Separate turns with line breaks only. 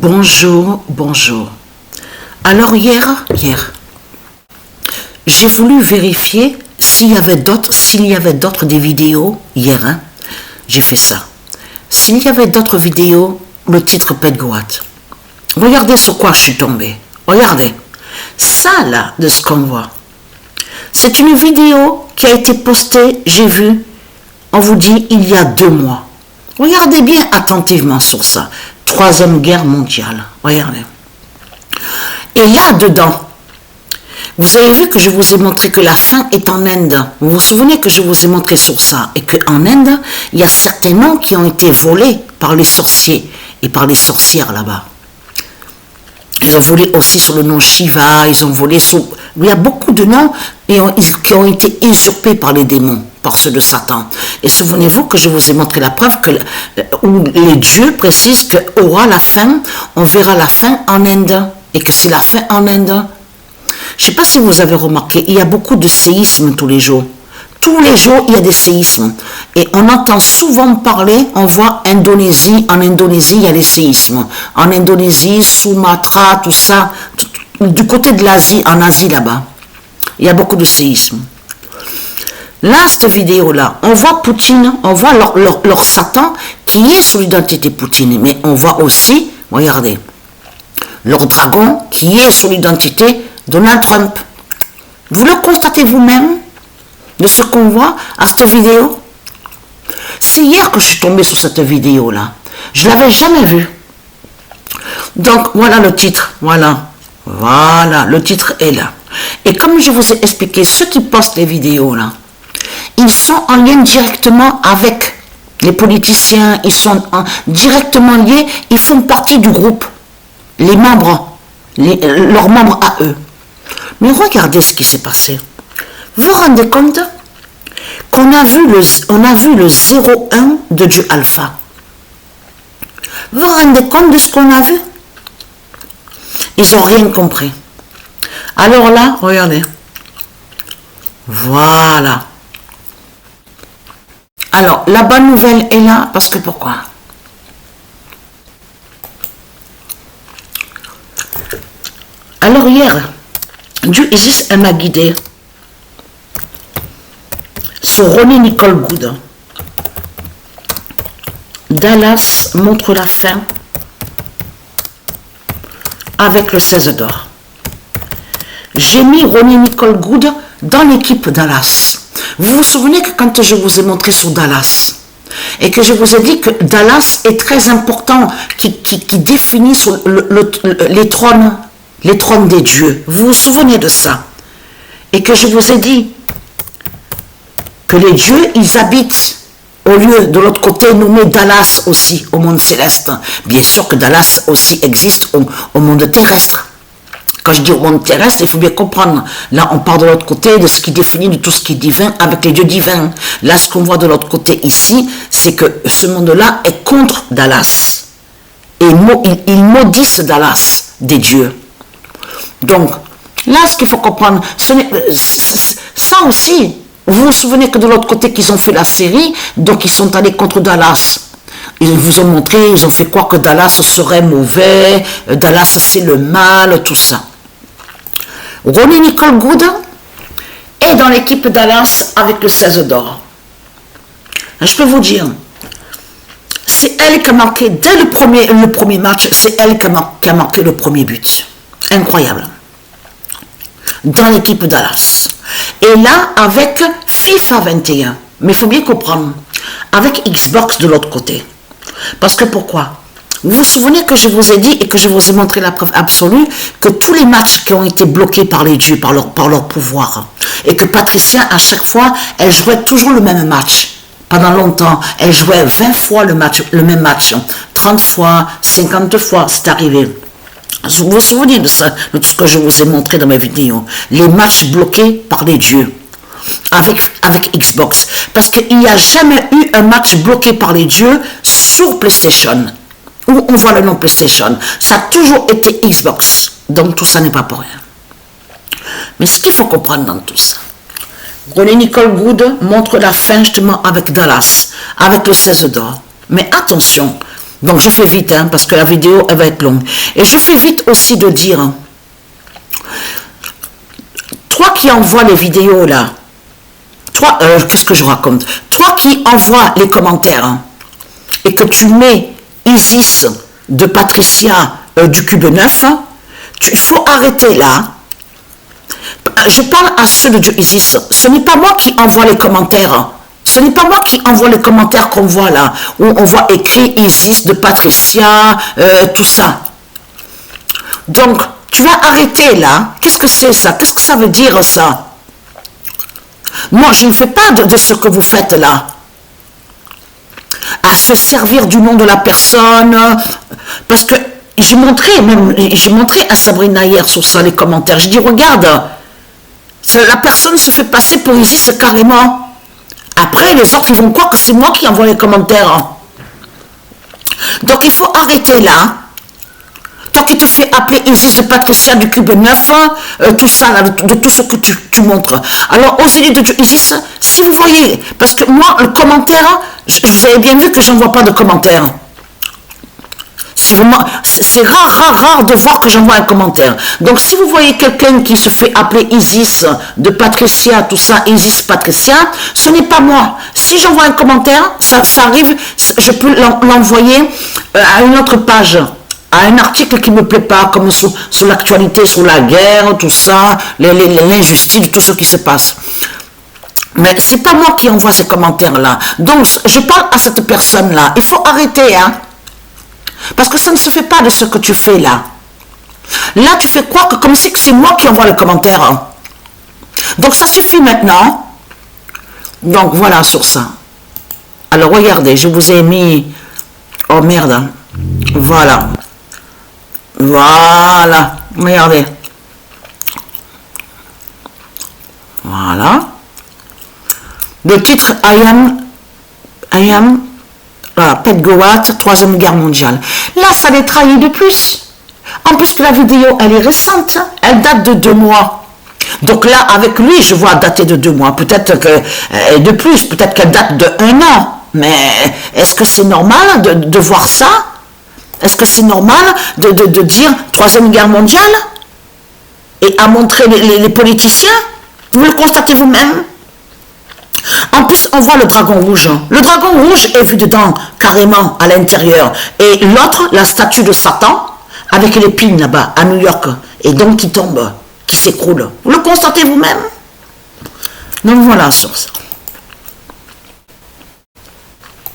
Bonjour, bonjour. Alors hier, j'ai voulu vérifier s'il y avait d'autres des vidéos hier. J'ai fait ça. S'il y avait d'autres vidéos, le titre peut être Goat. Regardez sur quoi je suis tombée. Regardez. Ça là, de ce qu'on voit. C'est une vidéo qui a été postée, j'ai vu, on vous dit, il y a 2 mois. Regardez bien attentivement sur ça. 3e guerre mondiale. Regardez. Et là-dedans, vous avez vu que je vous ai montré que la fin est en Inde. Vous vous souvenez que je vous ai montré sur ça. Et qu'en Inde, il y a certains noms qui ont été volés par les sorciers et par les sorcières là-bas. Ils ont volé aussi sur le nom Shiva, ils ont volé sur... Il y a beaucoup de noms qui ont été usurpés par les démons, par ceux de Satan. Et souvenez-vous que je vous ai montré la preuve où les dieux précisent qu'aura la fin, on verra la fin en Inde. Et que c'est la fin en Inde. Je ne sais pas si vous avez remarqué, il y a beaucoup de séismes tous les jours. Tous les jours, il y a des séismes. Et on entend souvent parler, on voit Indonésie, en Indonésie, il y a des séismes. En Indonésie, Sumatra, tout ça, du côté de l'Asie, en Asie là-bas, il y a beaucoup de séismes. Là, cette vidéo-là, on voit Poutine, on voit leur Satan qui est sur l'identité Poutine. Mais on voit aussi, regardez, leur dragon qui est sur l'identité Donald Trump. Vous le constatez vous-même de ce qu'on voit à cette vidéo. C'est hier que je suis tombée sur cette vidéo-là. Je ne l'avais jamais vue. Donc, voilà le titre. Voilà, le titre est là. Et comme je vous ai expliqué, ceux qui postent les vidéos là, ils sont en lien directement avec les politiciens, ils sont directement liés, ils font partie du groupe. Les membres, leurs membres à eux. Mais regardez ce qui s'est passé. Vous vous rendez compte qu'on a vu le 0,1 de Dieu Alpha. Vous vous rendez compte de ce qu'on a vu? Ils n'ont rien compris. Alors là, regardez. Voilà. Alors, la bonne nouvelle est là, parce que pourquoi? Alors hier, Dieu Isis m'a guidé sur Ronnie Nicole Good. Dallas montre la fin avec le 16 d'or. J'ai mis Ronnie Nicole Good dans l'équipe Dallas. Vous vous souvenez que quand je vous ai montré sur Dallas, et que je vous ai dit que Dallas est très important, qui définit sur les trônes des dieux. Vous vous souvenez de ça? Et que je vous ai dit que les dieux, ils habitent au lieu de l'autre côté nommé Dallas aussi, au monde céleste. Bien sûr que Dallas aussi existe au monde terrestre. Quand je dis au monde terrestre, il faut bien comprendre. Là, on part de l'autre côté, de ce qui définit de tout ce qui est divin avec les dieux divins. Là, ce qu'on voit de l'autre côté ici, c'est que ce monde-là est contre Dallas. Et ils maudissent Dallas, des dieux. Donc, là, ce qu'il faut comprendre, ça aussi, vous vous souvenez que de l'autre côté qu'ils ont fait la série, donc ils sont allés contre Dallas. Ils vous ont montré, ils ont fait croire que Dallas serait mauvais, Dallas c'est le mal, tout ça. Ronnie Nicole Good est dans l'équipe Dallas avec le 16 d'or. Je peux vous dire, c'est elle qui a marqué, dès le premier match, c'est elle qui a marqué le premier but. Incroyable. Dans l'équipe Dallas. Et là, avec FIFA 21. Mais il faut bien comprendre. Avec Xbox de l'autre côté. Parce que pourquoi? Vous vous souvenez que je vous ai dit et que je vous ai montré la preuve absolue que tous les matchs qui ont été bloqués par les dieux, par leur pouvoir, et que Patricia, à chaque fois, elle jouait toujours le même match. Pendant longtemps, elle jouait 20 fois le même match. 30 fois, 50 fois, c'est arrivé. Vous vous souvenez de ça, de tout ce que je vous ai montré dans mes vidéos. Les matchs bloqués par les dieux. Avec Xbox. Parce qu'il n'y a jamais eu un match bloqué par les dieux sur PlayStation. Où on voit le nom PlayStation. Ça a toujours été Xbox. Donc tout ça n'est pas pour rien. Mais ce qu'il faut comprendre dans tout ça. Ronnie Nicole Good montre la fin justement avec Dallas. Avec le 16 d'or. Mais attention. Donc je fais vite, hein, parce que la vidéo, elle va être longue. Et je fais vite aussi de dire, toi qui envoies les vidéos là, toi, qu'est-ce que je raconte? Toi qui envoies les commentaires, hein, et que tu mets Isis de Patricia du Cube 9, hein, il faut arrêter là. Je parle à ceux de Dieu Isis. Ce n'est pas moi qui envoie les commentaires. Ce n'est pas moi qui envoie les commentaires qu'on voit là, où on voit écrit Isis de Patricia, tout ça. Donc, tu vas arrêter là. Qu'est-ce que c'est ça? Qu'est-ce que ça veut dire ça? Moi, je ne fais pas de ce que vous faites là. À se servir du nom de la personne. Parce que j'ai montré à Sabrina hier sur ça, les commentaires. Je dis, regarde, la personne se fait passer pour Isis carrément. Après, les autres, ils vont croire que c'est moi qui envoie les commentaires. Donc, il faut arrêter là. Toi qui te fais appeler Isis de Patricia du Cube 9, tout ça, là, de tout ce que tu montres. Alors, aux yeux de Dieu, Isis, si vous voyez, parce que moi, le commentaire, vous avez bien vu que je n'envoie pas de commentaires. C'est rare de voir que j'envoie un commentaire. Donc, si vous voyez quelqu'un qui se fait appeler Isis de Patricia, tout ça, Isis Patricia, ce n'est pas moi. Si j'envoie un commentaire, ça arrive, je peux l'envoyer à une autre page, à un article qui ne me plaît pas, comme sur l'actualité, sur la guerre, tout ça, l'injustice, tout ce qui se passe. Mais c'est pas moi qui envoie ces commentaires-là. Donc, je parle à cette personne-là. Il faut arrêter, hein. Parce que ça ne se fait pas de ce que tu fais là. Là, tu fais quoi que comme si c'est moi qui envoie les commentaires. Hein. Donc, ça suffit maintenant. Donc, voilà sur ça. Alors, regardez, je vous ai mis... Oh, merde. Hein. Voilà. Voilà. Regardez. Voilà. Le titre, I am... Voilà, Pedgoat, Troisième Guerre mondiale. Là, ça les trahit de plus. En plus que la vidéo, elle est récente. Elle date de 2 mois. Donc là, avec lui, je vois dater de 2 mois. Peut-être que de plus, peut-être qu'elle date de 1 an. Mais est-ce que c'est normal de voir ça? Est-ce que c'est normal de dire Troisième Guerre mondiale? Et à montrer les politiciens? Vous le constatez vous-même? En plus, on voit le dragon rouge. Le dragon rouge est vu dedans, carrément, à l'intérieur. Et l'autre, la statue de Satan, avec l'épine là-bas, à New York. Et donc, qui tombe, qui s'écroule. Vous le constatez vous-même? Donc, voilà, sur ça.